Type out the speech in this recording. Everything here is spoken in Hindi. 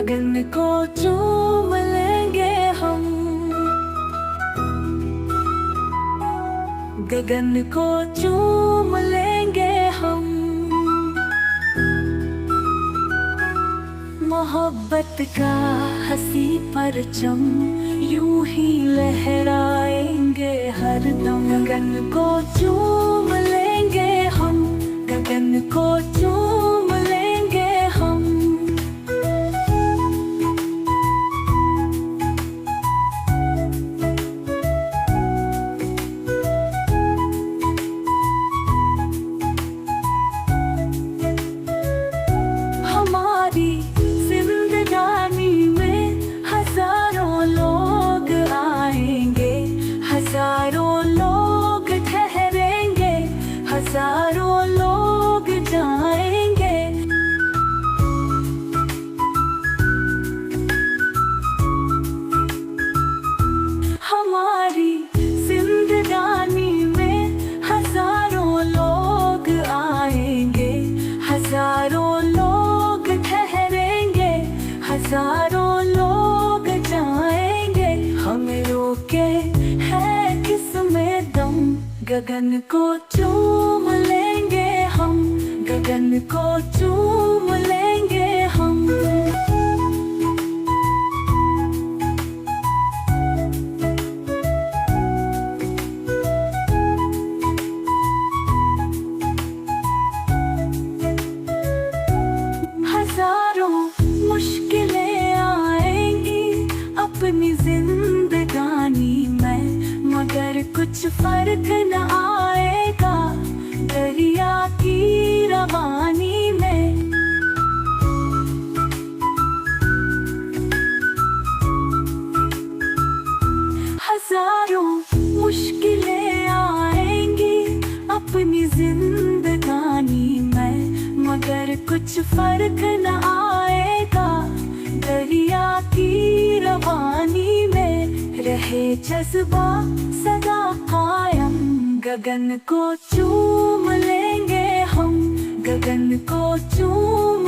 गगन को चूम लेंगे हम, गगन को चूम लेंगे हम। मोहब्बत का हंसी परचम यूं ही लहराएंगे हरदम। गगन को चूम लेंगे हम, गगन को चूम लेंगे हम। हमारी जिंदगानी में हजारों लोग आएंगे, हजारों लोग ठहरेंगे, हजारों लोग जाएंगे। हमारी जिंदगानी में हजारों लोग आएंगे, हजारों लोग ठहरेंगे, हजारों लोग जाएंगे। हमें रोके है किसमें दम, गगन को चूम लेंगे हम, गगन को चूम लेंगे हम। हजारों मुश्किलें आएंगी अपनी जिंदगानी में, मगर कुछ फर्क न आएगा दरिया की रवानी में। हजारों मुश्किलें आएंगी अपनी जिंदगानी में, मगर कुछ फर्क न आएगा दरिया की रवानी में। रहे जज्बा सदा कायम, गगन को चूम लेंगे हम, गगन को चूम